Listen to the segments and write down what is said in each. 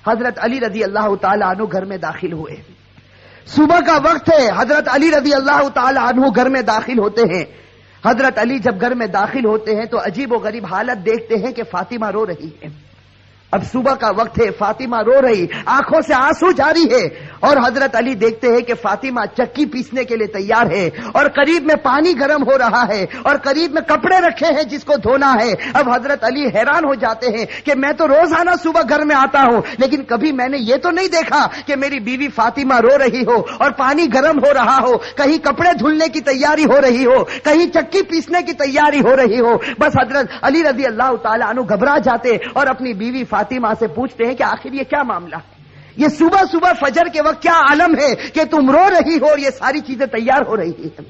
حضرت علی رضی اللہ تعالی عنہ گھر میں داخل ہوئے. صبح کا وقت ہے. حضرت علی رضی اللہ تعالی عنہ گھر میں داخل ہوتے ہیں. حضرت علی جب گھر میں داخل ہوتے ہیں تو عجیب و غریب حالت دیکھتے ہیں کہ فاطمہ رو رہی ہے. اب صبح کا وقت ہے, فاطمہ رو رہی, آنکھوں سے آنسو جاری ہے, اور حضرت علی دیکھتے ہیں کہ فاطمہ چکی پیسنے کے لیے تیار ہے, اور قریب میں پانی گرم ہو رہا ہے, اور قریب میں کپڑے رکھے ہیں جس کو دھونا ہے. اب حضرت علی حیران ہو جاتے ہیں کہ میں تو روزانہ صبح گھر میں آتا ہوں, لیکن کبھی میں نے یہ تو نہیں دیکھا کہ میری بیوی فاطمہ رو رہی ہو اور پانی گرم ہو رہا ہو, کہیں کپڑے دھلنے کی تیاری ہو رہی ہو, کہیں چکی پیسنے کی تیاری ہو رہی ہو. بس حضرت علی رضی اللہ تعالیٰ عنہ گھبرا جاتے اور اپنی بیوی فاطمہ سے پوچھتے ہیں کہ آخر یہ کیا معاملہ ہے, یہ صبح صبح فجر کے وقت کیا عالم ہے کہ تم رو رہی ہو اور یہ ساری چیزیں تیار ہو رہی ہیں.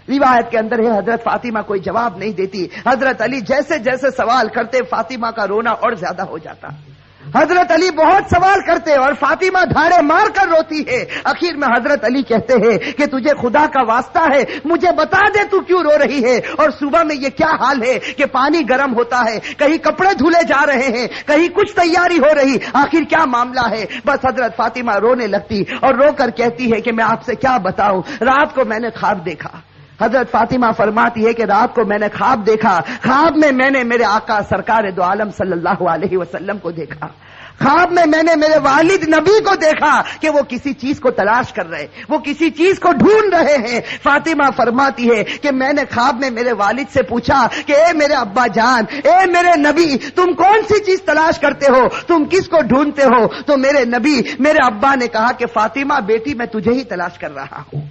روایت کے اندر ہے حضرت فاطمہ کوئی جواب نہیں دیتی. حضرت علی جیسے جیسے سوال کرتے فاطمہ کا رونا اور زیادہ ہو جاتا. حضرت علی بہت سوال کرتے اور فاطمہ دھاڑے مار کر روتی ہے. آخر میں حضرت علی کہتے ہیں کہ تجھے خدا کا واسطہ ہے, مجھے بتا دے تو کیوں رو رہی ہے, اور صبح میں یہ کیا حال ہے کہ پانی گرم ہوتا ہے, کہیں کپڑے دھلے جا رہے ہیں, کہیں کچھ تیاری ہو رہی, آخر کیا معاملہ ہے. بس حضرت فاطمہ رونے لگتی اور رو کر کہتی ہے کہ میں آپ سے کیا بتاؤں, رات کو میں نے خواب دیکھا. حضرت فاطمہ فرماتی ہے کہ رات کو میں نے خواب دیکھا, خواب میں نے میرے آقا سرکار دو عالم صلی اللہ علیہ وسلم کو دیکھا. خواب میں نے میرے والد نبی کو دیکھا کہ وہ کسی چیز کو تلاش کر رہے, وہ کسی چیز کو ڈھونڈ رہے ہیں. فاطمہ فرماتی ہے کہ میں نے خواب میں میرے والد سے پوچھا کہ اے میرے ابا جان, اے میرے نبی, تم کون سی چیز تلاش کرتے ہو, تم کس کو ڈھونڈتے ہو؟ تو میرے نبی, میرے ابا نے کہا کہ فاطمہ بیٹی میں تجھے ہی تلاش کر رہا ہوں,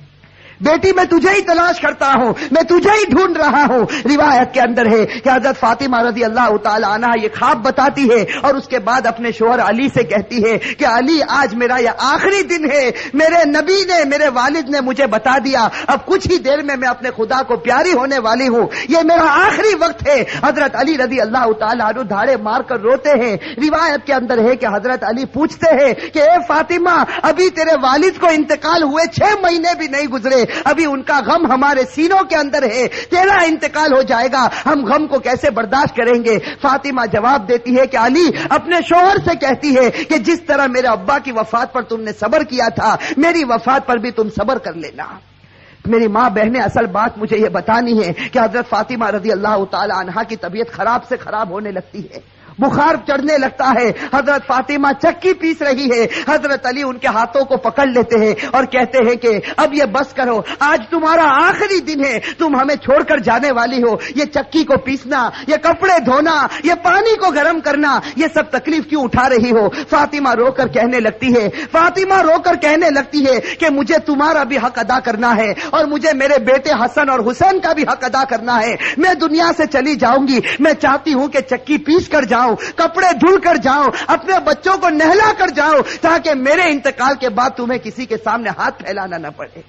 بیٹی میں تجھے ہی تلاش کرتا ہوں, میں تجھے ہی ڈھونڈ رہا ہوں. روایت کے اندر ہے کہ حضرت فاطمہ رضی اللہ تعالی عنہا یہ خواب بتاتی ہے اور اس کے بعد اپنے شوہر علی سے کہتی ہے کہ علی آج میرا یہ آخری دن ہے, میرے نبی نے, میرے والد نے مجھے بتا دیا, اب کچھ ہی دیر میں اپنے خدا کو پیاری ہونے والی ہوں, یہ میرا آخری وقت ہے. حضرت علی رضی اللہ تعالی عنہ دھاڑے مار کر روتے ہیں. روایت کے اندر ہے کہ حضرت علی پوچھتے ہیں کہ اے فاطمہ, ابھی تیرے والد کو انتقال ہوئے 6 مہینے بھی نہیں گزرے, ابھی ان کا غم ہمارے سینوں کے اندر ہے, تیرا انتقال ہو جائے گا, ہم غم کو کیسے برداشت کریں گے. فاطمہ جواب دیتی ہے کہ علی اپنے شوہر سے کہتی ہے کہ جس طرح میرے ابا کی وفات پر تم نے صبر کیا تھا, میری وفات پر بھی تم صبر کر لینا. میری ماں بہنیں, اصل بات مجھے یہ بتانی ہے کہ حضرت فاطمہ رضی اللہ تعالی عنہا کی طبیعت خراب سے خراب ہونے لگتی ہے, بخار چڑھنے لگتا ہے. حضرت فاطمہ چکی پیس رہی ہے, حضرت علی ان کے ہاتھوں کو پکڑ لیتے ہیں اور کہتے ہیں کہ اب یہ بس کرو, آج تمہارا آخری دن ہے, تم ہمیں چھوڑ کر جانے والی ہو, یہ چکی کو پیسنا, یہ کپڑے دھونا, یہ پانی کو گرم کرنا, یہ سب تکلیف کیوں اٹھا رہی ہو. فاطمہ رو کر کہنے لگتی ہے, فاطمہ رو کر کہنے لگتی ہے کہ مجھے تمہارا بھی حق ادا کرنا ہے اور مجھے میرے بیٹے حسن اور حسین کا بھی حق ادا کرنا ہے. میں دنیا سے چلی جاؤں گی, میں چاہتی ہوں کہ چکی پیس کر جاؤں, کپڑے دھل کر جاؤں, اپنے بچوں کو نہلا کر جاؤں, تاکہ میرے انتقال کے بعد تمہیں کسی کے سامنے ہاتھ پھیلانا نہ پڑے,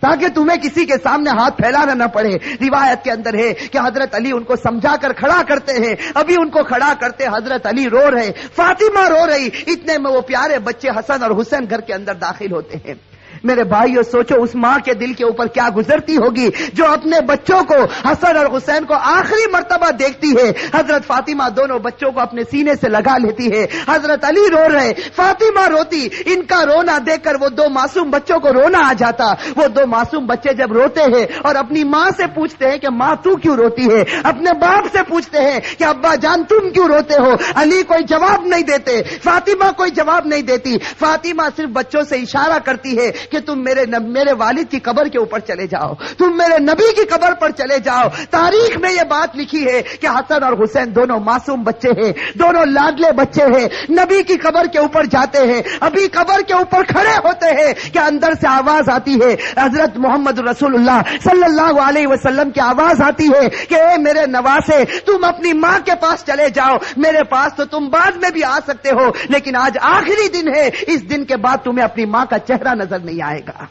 تاکہ تمہیں کسی کے سامنے ہاتھ پھیلانا نہ پڑے. روایت کے اندر ہے کہ حضرت علی ان کو سمجھا کر کھڑا کرتے ہیں, ابھی ان کو کھڑا کرتے حضرت علی رو رہے, فاطمہ رو رہی, اتنے میں وہ پیارے بچے حسن اور حسین گھر کے اندر داخل ہوتے ہیں. میرے بھائیو, سوچو اس ماں کے دل کے اوپر کیا گزرتی ہوگی جو اپنے بچوں کو, حسن اور حسین کو آخری مرتبہ دیکھتی ہے. حضرت فاطمہ دونوں بچوں کو اپنے سینے سے لگا لیتی ہے, حضرت علی رو رہے, فاطمہ روتی. ان کا رونا دیکھ کر وہ 2 معصوم بچوں کو رونا آ جاتا. وہ 2 معصوم بچے جب روتے ہیں اور اپنی ماں سے پوچھتے ہیں کہ ماں تو کیوں روتی ہے, اپنے باپ سے پوچھتے ہیں کہ ابا جان تم کیوں روتے ہو. علی کوئی جواب نہیں دیتے, فاطمہ کوئی جواب نہیں دیتی. فاطمہ صرف بچوں سے اشارہ کرتی ہے کہ تم میرے والد کی قبر کے اوپر چلے جاؤ, تم میرے نبی کی قبر پر چلے جاؤ. تاریخ میں یہ بات لکھی ہے کہ حسن اور حسین دونوں معصوم بچے ہیں, دونوں لاڈلے بچے ہیں, نبی کی قبر کے اوپر جاتے ہیں. ابھی قبر کے اوپر کھڑے ہوتے ہیں کہ اندر سے آواز آتی ہے, حضرت محمد رسول اللہ صلی اللہ علیہ وسلم کی آواز آتی ہے کہ اے میرے نواسے, تم اپنی ماں کے پاس چلے جاؤ, میرے پاس تو تم بعد میں بھی آ سکتے ہو, لیکن آج آخری دن ہے, اس دن کے بعد تمہیں اپنی ماں کا چہرہ نظر نہیں آئے گا.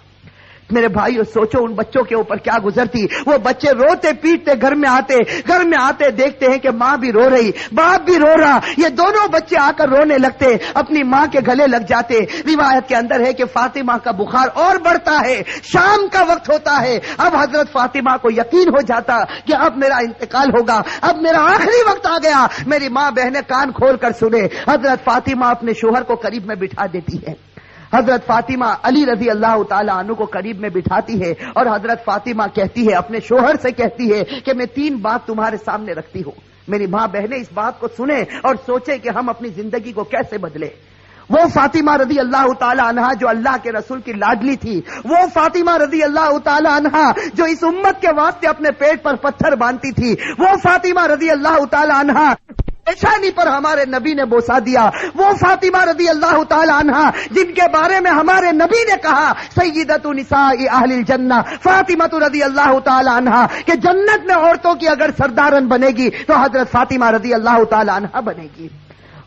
میرے بھائیو سوچو ان بچوں کے اوپر کیا گزرتی. وہ بچے روتے پیٹتے گھر میں آتے دیکھتے ہیں کہ ماں بھی رو رہی, باپ بھی رو رہا. یہ دونوں بچے آ کر رونے لگتے, اپنی ماں کے گلے لگ جاتے. روایت کے اندر ہے کہ فاطمہ کا بخار اور بڑھتا ہے. شام کا وقت ہوتا ہے. اب حضرت فاطمہ کو یقین ہو جاتا کہ اب میرا انتقال ہوگا, اب میرا آخری وقت آ گیا. میری ماں بہنیں کان کھول کر سنے. حضرت فاطمہ اپنے شوہر کو قریب میں بٹھا دیتی ہے. حضرت فاطمہ علی رضی اللہ تعالی عنہ کو قریب میں بٹھاتی ہے اور حضرت فاطمہ کہتی ہے, اپنے شوہر سے کہتی ہے کہ میں 3 بات تمہارے سامنے رکھتی ہوں. میری ماں بہنیں اس بات کو سنیں اور سوچیں کہ ہم اپنی زندگی کو کیسے بدلیں. وہ فاطمہ رضی اللہ تعالی عنہا جو اللہ کے رسول کی لاڈلی تھی, وہ فاطمہ رضی اللہ تعالی عنہا جو اس امت کے واسطے اپنے پیٹ پر پتھر باندھتی تھی, وہ فاطمہ رضی اللہ تعالی عنہا پیشانی پر ہمارے نبی نے بوسا دیا, وہ فاطمہ رضی اللہ تعالی عنہا جن کے بارے میں ہمارے نبی نے کہا سیدۃ نساء اہل الجنہ فاطمہ رضی اللہ تعالی عنہا کہ جنت میں عورتوں کی اگر سردارن بنے گی تو حضرت فاطمہ رضی اللہ تعالی عنہا بنے گی.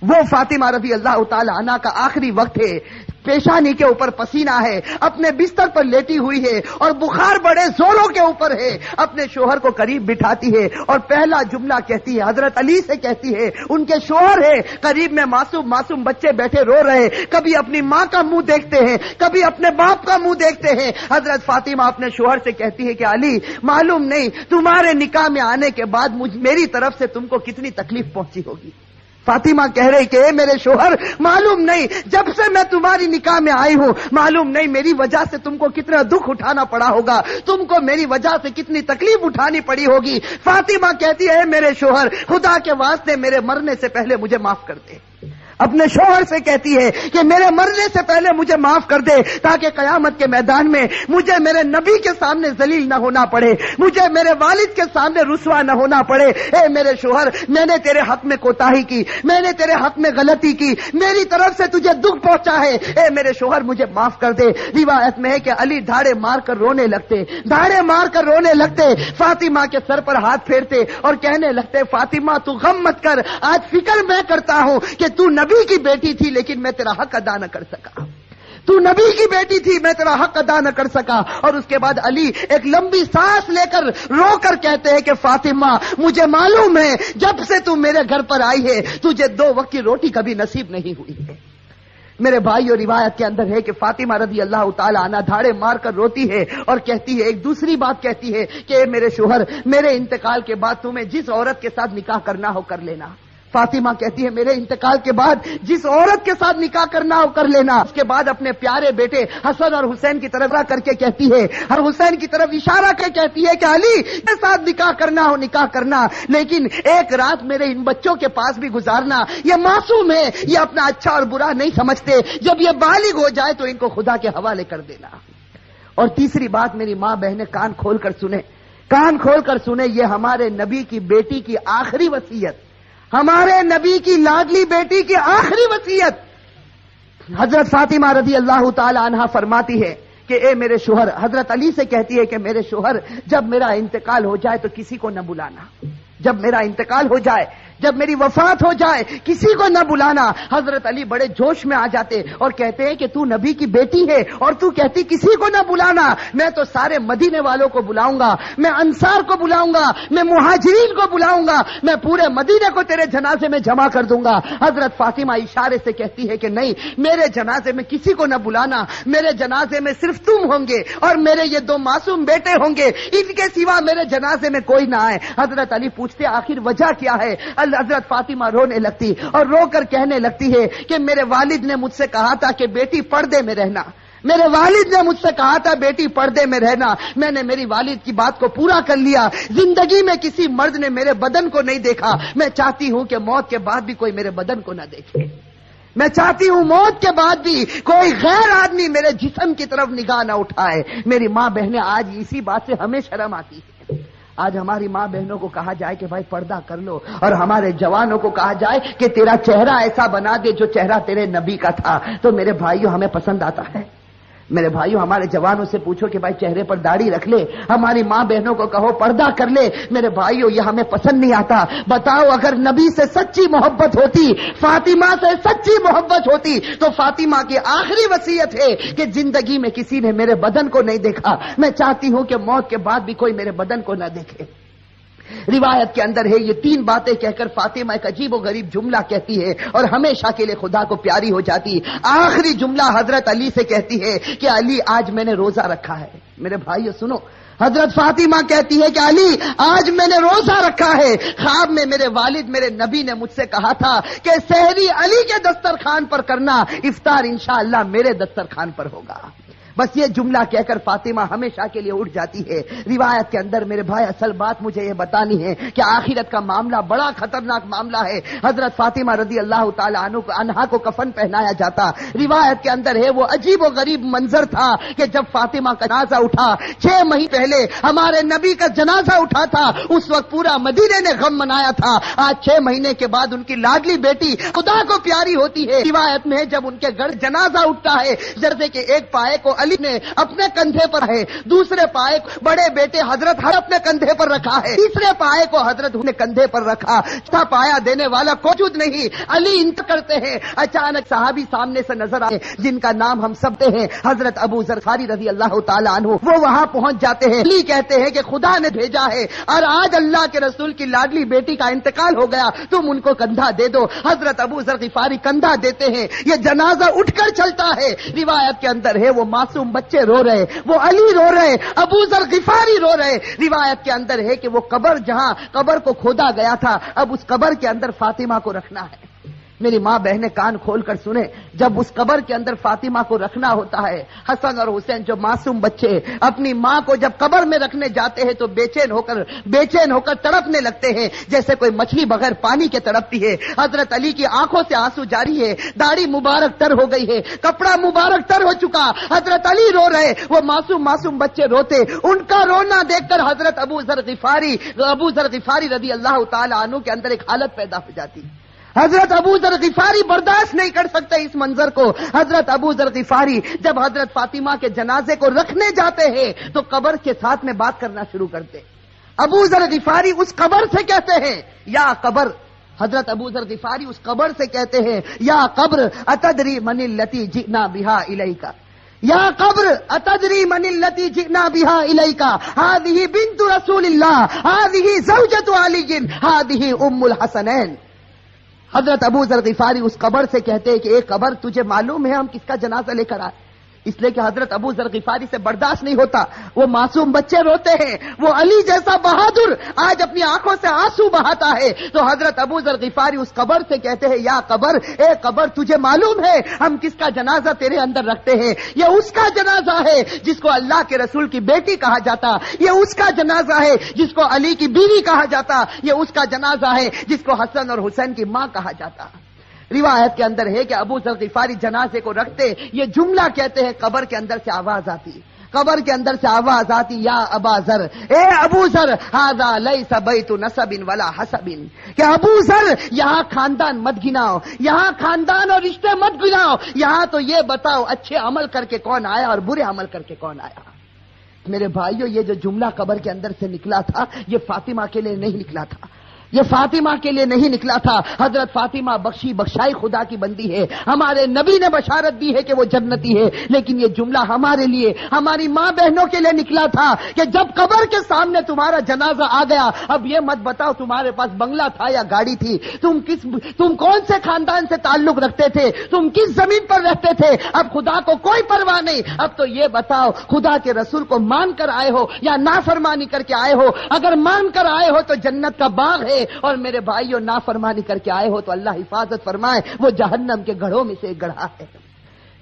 وہ فاطمہ رضی اللہ تعالی عنہا کا آخری وقت ہے, پیشانی کے اوپر پسینہ ہے, اپنے بستر پر لیٹی ہوئی ہے اور بخار بڑے زوروں کے اوپر ہے. اپنے شوہر کو قریب بٹھاتی ہے اور پہلا جملہ کہتی ہے, حضرت علی سے کہتی ہے, ان کے شوہر ہے قریب میں, معصوم بچے بیٹھے رو رہے, کبھی اپنی ماں کا منہ دیکھتے ہیں, کبھی اپنے باپ کا منہ دیکھتے ہیں. حضرت فاطمہ اپنے شوہر سے کہتی ہے کہ علی معلوم نہیں تمہارے نکاح میں آنے کے بعد میری طرف سے تم کو کتنی تکلیف پہنچی ہوگی. فاطمہ کہہ رہی کہ اے میرے شوہر معلوم نہیں جب سے میں تمہاری نکاح میں آئی ہوں معلوم نہیں میری وجہ سے تم کو کتنا دکھ اٹھانا پڑا ہوگا, تم کو میری وجہ سے کتنی تکلیف اٹھانی پڑی ہوگی. فاطمہ کہتی ہے اے میرے شوہر خدا کے واسطے میرے مرنے سے پہلے مجھے معاف کر دے. اپنے شوہر سے کہتی ہے کہ میرے مرنے سے پہلے مجھے معاف کر دے تاکہ قیامت کے میدان میں مجھے میرے نبی کے سامنے ذلیل نہ ہونا پڑے, مجھے میرے والد کے سامنے رسوا نہ ہونا پڑے. اے میرے شوہر میں نے تیرے حق میں کوتاہی کی, میں نے تیرے حق میں غلطی کی, میری طرف سے تجھے دکھ پہنچا ہے, اے میرے شوہر مجھے معاف کر دے. روایت میں ہے کہ علی دھاڑے مار کر رونے لگتے, فاطمہ کے سر پر ہاتھ پھیرتے اور کہنے لگتے فاطمہ تو غم مت کر, آج فکر میں کرتا ہوں کہ تو نبی کی بیٹی تھی لیکن میں تیرا حق ادا نہ کر سکا, تو نبی کی بیٹی تھی میں تیرا حق ادا نہ کر سکا. اور اس کے بعد علی ایک لمبی سانس لے کر رو کر کہتے ہیں کہ فاطمہ مجھے معلوم ہے جب سے تو میرے گھر پر آئی ہے تجھے 2 وقت کی روٹی کبھی نصیب نہیں ہوئی ہے. میرے بھائیو روایت کے اندر ہے کہ فاطمہ رضی اللہ تعالی عنہا دھاڑے مار کر روتی ہے اور کہتی ہے, ایک دوسری بات کہتی ہے کہ اے میرے شوہر میرے انتقال کے بعد تمہیں جس عورت کے ساتھ نکاح کرنا ہو کر لینا. فاطمہ کہتی ہے میرے انتقال کے بعد جس عورت کے ساتھ نکاح کرنا ہو کر لینا. اس کے بعد اپنے پیارے بیٹے حسن اور حسین کی طرف کر کے کہتی ہے, اور حسین کی طرف اشارہ کر کہتی ہے کہ علی کے ساتھ نکاح کرنا ہو نکاح کرنا, لیکن ایک رات میرے ان بچوں کے پاس بھی گزارنا. یہ معصوم ہے, یہ اپنا اچھا اور برا نہیں سمجھتے, جب یہ بالغ ہو جائے تو ان کو خدا کے حوالے کر دینا. اور تیسری بات میری ماں بہنیں کان کھول کر سنیں, یہ ہمارے نبی کی بیٹی کی آخری وصیت, ہمارے نبی کی لاڈلی بیٹی کی آخری وصیت. حضرت فاطمہ رضی اللہ تعالی عنہا فرماتی ہے کہ اے میرے شوہر, حضرت علی سے کہتی ہے کہ میرے شوہر جب میرا انتقال ہو جائے تو کسی کو نہ بلانا, جب میرا انتقال ہو جائے, جب میری وفات ہو جائے کسی کو نہ بلانا. حضرت علی بڑے جوش میں آ جاتے اور کہتے ہیں کہ تو نبی کی بیٹی ہے اور تو کہتی کسی کو نہ بلانا, میں تو سارے مدینے والوں کو بلاؤں گا, میں انصار کو بلاؤں گا, میں مہاجرین کو بلاؤں گا, میں پورے مدینے کو تیرے جنازے میں جمع کر دوں گا. حضرت فاطمہ اشارے سے کہتی ہے کہ نہیں, میرے جنازے میں کسی کو نہ بلانا, میرے جنازے میں صرف تم ہوں گے اور میرے یہ 2 معصوم بیٹے ہوں گے, ان کے سوا میرے جنازے میں کوئی نہ آئے. حضرت علی پوچھتے آخر وجہ کیا ہے؟ حضرت فاطمہ رونے لگتی اور رو کر کہنے لگتی ہے کہ میرے والد نے مجھ سے کہا تھا کہ بیٹی پردے میں رہنا, میرے والد نے مجھ سے کہا تھا بیٹی پردے میں رہنا, میں نے میری والد کی بات کو پورا کر لیا. زندگی میں کسی مرد نے میرے بدن کو نہیں دیکھا, میں چاہتی ہوں کہ موت کے بعد بھی کوئی میرے بدن کو نہ دیکھے, میں چاہتی ہوں موت کے بعد بھی کوئی غیر آدمی میرے جسم کی طرف نگاہ نہ اٹھائے. میری ماں بہنیں آج اسی بات سے ہمیں شرم آتی ہے. آج ہماری ماں بہنوں کو کہا جائے کہ بھائی پردہ کر لو, اور ہمارے جوانوں کو کہا جائے کہ تیرا چہرہ ایسا بنا دے جو چہرہ تیرے نبی کا تھا, تو میرے بھائیوں ہمیں پسند آتا ہے؟ میرے بھائیوں ہمارے جوانوں سے پوچھو کہ بھائی چہرے پر داڑھی رکھ لے، ہماری ماں بہنوں کو کہو پردہ کر لے، میرے بھائیوں یہ ہمیں پسند نہیں آتا۔ بتاؤ اگر نبی سے سچی محبت ہوتی، فاطمہ سے سچی محبت ہوتی تو فاطمہ کی آخری وصیت ہے کہ زندگی میں کسی نے میرے بدن کو نہیں دیکھا، میں چاہتی ہوں کہ موت کے بعد بھی کوئی میرے بدن کو نہ دیکھے۔ روایت کے اندر ہے یہ 3 باتیں کہہ کر فاطمہ ایک عجیب و غریب جملہ کہتی ہے اور ہمیشہ کے لیے خدا کو پیاری ہو جاتی۔ آخری جملہ حضرت علی سے کہتی ہے کہ علی آج میں نے روزہ رکھا ہے۔ میرے بھائیو سنو، حضرت فاطمہ کہتی ہے کہ علی آج میں نے روزہ رکھا ہے، خواب میں میرے والد میرے نبی نے مجھ سے کہا تھا کہ سحری علی کے دسترخوان پر کرنا، افطار انشاءاللہ میرے دسترخوان پر ہوگا۔ بس یہ جملہ کہہ کر فاطمہ ہمیشہ کے لیے اٹھ جاتی ہے۔ روایت کے اندر میرے بھائی اصل بات مجھے یہ بتانی ہے کہ آخرت کا معاملہ بڑا خطرناک معاملہ ہے۔ حضرت فاطمہ رضی اللہ تعالی عنہا کو کفن پہنایا جاتا۔ روایت کے اندر ہے وہ عجیب و غریب منظر تھا کہ جب فاطمہ کا جنازہ اٹھا، 6 مہینے پہلے ہمارے نبی کا جنازہ اٹھا تھا، اس وقت پورا مدینے نے غم منایا تھا۔ آج 6 مہینے کے بعد ان کی لاڈلی بیٹی خدا کو پیاری ہوتی ہے۔ روایت میں جب ان کے گھر جنازہ اٹھتا ہے، جیسے کہ ایک پائے کو علی نے اپنے کندھے پر ہے، دوسرے پائے بڑے بیٹے حضرت ہر اپنے کندھے پر رکھا ہے، تیسرے پائے کو حضرت نے کندھے پر رکھا، چوتھا پایا دینے والا موجود نہیں، علی انت کرتے ہیں۔ اچانک صحابی سامنے سے نظر آئے جن کا نام ہم سب تے ہیں، حضرت ابو ذر غفاری رضی اللہ تعالی عنہ، وہ وہاں پہنچ جاتے ہیں۔ علی کہتے ہیں کہ خدا نے بھیجا ہے اور آج اللہ کے رسول کی لاڈلی بیٹی کا انتقال ہو گیا، تم ان کو کندھا دے دو۔ حضرت ابو ذر غفاری کندھا دیتے ہیں، یہ جنازہ اٹھ کر چلتا ہے۔ روایت کے اندر ہے وہ معصوم بچے رو رہے، وہ علی رو رہے، ابو ذر غفاری رو رہے۔ روایت کے اندر ہے کہ وہ قبر جہاں قبر کو کھودا گیا تھا، اب اس قبر کے اندر فاطمہ کو رکھنا ہے۔ میری ماں بہنیں کان کھول کر سنیں، جب اس قبر کے اندر فاطمہ کو رکھنا ہوتا ہے، حسن اور حسین جو معصوم بچے اپنی ماں کو جب قبر میں رکھنے جاتے ہیں تو بے چین ہو کر تڑپنے لگتے ہیں جیسے کوئی مچھلی بغیر پانی کے تڑپتی ہے۔ حضرت علی کی آنکھوں سے آنسو جاری ہے، داڑھی مبارک تر ہو گئی ہے، کپڑا مبارک تر ہو چکا، حضرت علی رو رہے، وہ معصوم بچے روتے۔ ان کا رونا دیکھ کر حضرت ابو ذر غفاری رضی اللہ تعالی عنہ کے اندر ایک حالت پیدا ہو جاتی۔ حضرت ابو ذر غفاری برداشت نہیں کر سکتے اس منظر کو۔ حضرت ابو ذر غفاری جب حضرت فاطمہ کے جنازے کو رکھنے جاتے ہیں تو قبر کے ساتھ میں بات کرنا شروع کرتے۔ ابو ذر غفاری اس قبر سے کہتے ہیں، یا قبر، حضرت ابو ذر غفاری اس قبر سے کہتے ہیں، یا قبر اتدری من التی جئنا بہا الیک، یا قبر اتدری من التی جئنا بہا الیک، ہذہ بنت رسول اللہ، ہذہ زوجۃ علی، ہذہ ام الحسنین۔ حضرت ابو ذر غفاری اس قبر سے کہتے ہیں کہ اے قبر، تجھے معلوم ہے ہم کس کا جنازہ لے کر آئے؟ اس لیے کہ حضرت ابو ذر غفاری سے برداشت نہیں ہوتا، وہ معصوم بچے روتے ہیں، وہ علی جیسا بہادر آج اپنی آنکھوں سے آنسو بہاتا ہے، تو حضرت ابو ذر غفاری اس قبر سے کہتے ہیں، یا قبر، اے قبر، تجھے معلوم ہے ہم کس کا جنازہ تیرے اندر رکھتے ہیں؟ یہ اس کا جنازہ ہے جس کو اللہ کے رسول کی بیٹی کہا جاتا، یہ اس کا جنازہ ہے جس کو علی کی بیوی کہا جاتا، یہ اس کا جنازہ ہے جس کو حسن اور حسین کی ماں کہا جاتا۔ روایت کے اندر ہے کہ ابو ذر غفاری جنازے کو رکھتے، یہ جملہ کہتے ہیں، قبر کے اندر سے آواز آتی، قبر کے اندر سے آواز آتی، یا ابا ذر، اے ابو ذر، ھذا لیس بیت نسب ولا حسب، کہ ابو ذر یہاں خاندان مت گناؤ، یہاں خاندان اور رشتے مت گناؤ، یہاں تو یہ بتاؤ اچھے عمل کر کے کون آیا اور برے عمل کر کے کون آیا۔ میرے بھائیو، یہ جو جملہ قبر کے اندر سے نکلا تھا، یہ فاطمہ کے لیے نہیں نکلا تھا، یہ فاطمہ کے لیے نہیں نکلا تھا۔ حضرت فاطمہ بخشائی خدا کی بندی ہے، ہمارے نبی نے بشارت دی ہے کہ وہ جنتی ہے، لیکن یہ جملہ ہمارے لیے، ہماری ماں بہنوں کے لیے نکلا تھا کہ جب قبر کے سامنے تمہارا جنازہ آ گیا، اب یہ مت بتاؤ تمہارے پاس بنگلہ تھا یا گاڑی تھی، تم کون سے خاندان سے تعلق رکھتے تھے، تم کس زمین پر رہتے تھے، اب خدا کو کوئی پرواہ نہیں، اب تو یہ بتاؤ خدا کے رسول کو مان کر آئے ہو یا نافرمانی کر کے آئے ہو؟ اگر مان کر آئے ہو تو جنت کا باغ ہے، اور میرے بھائیوں نافرمانی کر کے آئے ہو تو اللہ حفاظت فرمائے، وہ جہنم کے گڑھوں میں سے ایک گڑھا ہے۔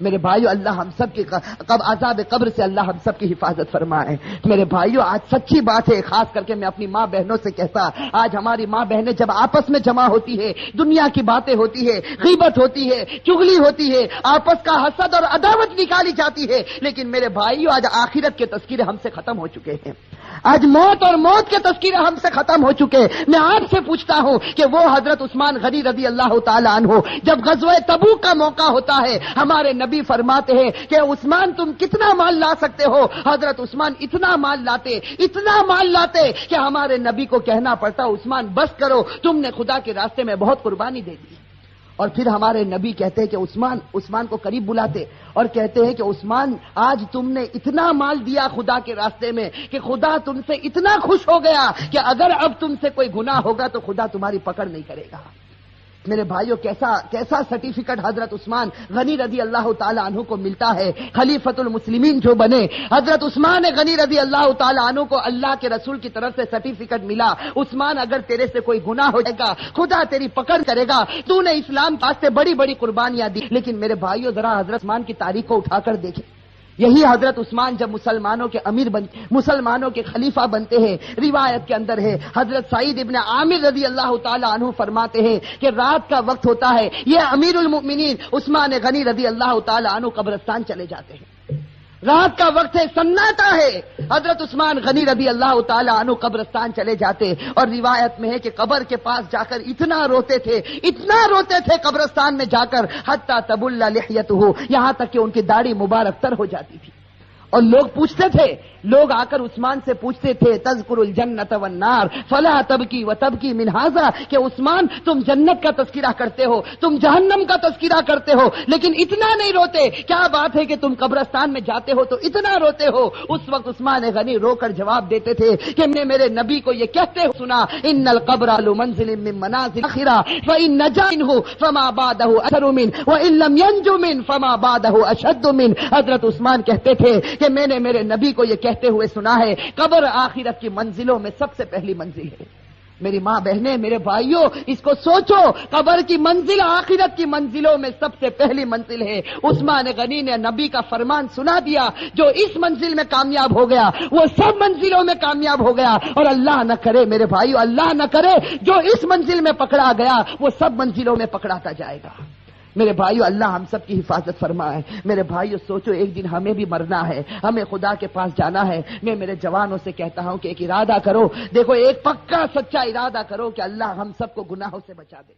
میرے بھائیوں، اللہ ہم سب کی عذاب قبر سے اللہ ہم سب کی حفاظت فرمائے۔ میرے بھائیوں، آج سچی بات ہے، خاص کر کے میں اپنی ماں بہنوں سے کہتا، آج ہماری ماں بہنیں جب آپس میں جمع ہوتی ہے، دنیا کی باتیں ہوتی ہے، غیبت ہوتی ہے، چغلی ہوتی ہے، آپس کا حسد اور عداوت نکالی جاتی ہے، لیکن میرے بھائیوں آج آخرت کے تذکرے ہم سے ختم ہو چکے ہیں، آج موت کے تذکرے ہم سے ختم ہو چکے۔ میں آپ سے پوچھتا ہوں کہ وہ حضرت عثمان غنی رضی اللہ تعالی عنہ جب غزوہ تبوک کا موقع ہوتا ہے، ہمارے نبی فرماتے ہیں کہ عثمان تم کتنا مال لا سکتے ہو؟ حضرت عثمان اتنا مال لاتے کہ ہمارے نبی کو کہنا پڑتا عثمان بس کرو، تم نے خدا کے راستے میں بہت قربانی دے دی۔ اور پھر ہمارے نبی کہتے ہیں کہ عثمان کو قریب بلاتے اور کہتے ہیں کہ عثمان آج تم نے اتنا مال دیا خدا کے راستے میں کہ خدا تم سے اتنا خوش ہو گیا کہ اگر اب تم سے کوئی گناہ ہوگا تو خدا تمہاری پکڑ نہیں کرے گا۔ میرے بھائیوں کیسا سرٹیفکیٹ حضرت عثمان غنی رضی اللہ تعالی عنہ کو ملتا ہے، خلیفۃ المسلمین جو بنے۔ حضرت عثمان غنی رضی اللہ تعالی عنہ کو اللہ کے رسول کی طرف سے سرٹیفکیٹ ملا، عثمان اگر تیرے سے کوئی گناہ ہو جائے گا خدا تیری پکڑ کرے گا، تو نے اسلام واسطے بڑی بڑی قربانیاں دی۔ لیکن میرے بھائیوں ذرا حضرت عثمان کی تاریخ کو اٹھا کر دیکھیں، یہی حضرت عثمان جب مسلمانوں کے خلیفہ بنتے ہیں، روایت کے اندر ہے حضرت سعید ابن عامر رضی اللہ تعالی عنہ فرماتے ہیں کہ رات کا وقت ہوتا ہے، یہ امیر المؤمنین عثمان غنی رضی اللہ تعالی عنہ قبرستان چلے جاتے ہیں، رات کا وقت ہے، سناٹا ہے، حضرت عثمان غنی رضی اللہ تعالی عنہ قبرستان چلے جاتے اور روایت میں ہے کہ قبر کے پاس جا کر اتنا روتے تھے قبرستان میں جا کر حتی تبل لحیتہ، یہاں تک کہ ان کی داڑھی مبارک تر ہو جاتی تھی۔ اور لوگ پوچھتے تھے، لوگ آ کر عثمان سے پوچھتے تھے تذکر الجنت والنار فلا تبکی وتبکی من ھذا، کہ عثمان تم جنت کا تذکرہ کرتے ہو، تم جہنم کا تذکرہ کرتے ہو، لیکن اتنا نہیں روتے، کیا بات ہے کہ تم قبرستان میں جاتے ہو تو اتنا روتے ہو؟ اس وقت عثمان غنی رو کر جواب دیتے تھے کہ میں نے میرے نبی کو یہ کہتے سنا، ان القبر لمنزل من منازل الاخرہ فان نجا منه فما بعده اثر منه وان لم ينج منه فما بعده اشد منه۔ حضرت عثمان کہتے تھے کہ میں نے میرے نبی کو یہ کہتے ہوئے سنا ہے قبر آخرت کی منزلوں میں سب سے پہلی منزل ہے۔ میری ماں بہنیں، میرے بھائیوں، اس کو سوچو، قبر کی منزل آخرت کی منزلوں میں سب سے پہلی منزل ہے۔ عثمان غنی نے نبی کا فرمان سنا دیا، جو اس منزل میں کامیاب ہو گیا وہ سب منزلوں میں کامیاب ہو گیا، اور اللہ نہ کرے میرے بھائیوں، اللہ نہ کرے جو اس منزل میں پکڑا گیا وہ سب منزلوں میں پکڑاتا جائے گا۔ میرے بھائیو اللہ ہم سب کی حفاظت فرمائے۔ میرے بھائیو سوچو، ایک دن ہمیں بھی مرنا ہے، ہمیں خدا کے پاس جانا ہے۔ میں میرے جوانوں سے کہتا ہوں کہ ایک ارادہ کرو، دیکھو ایک پکا سچا ارادہ کرو کہ اللہ ہم سب کو گناہوں سے بچا دے۔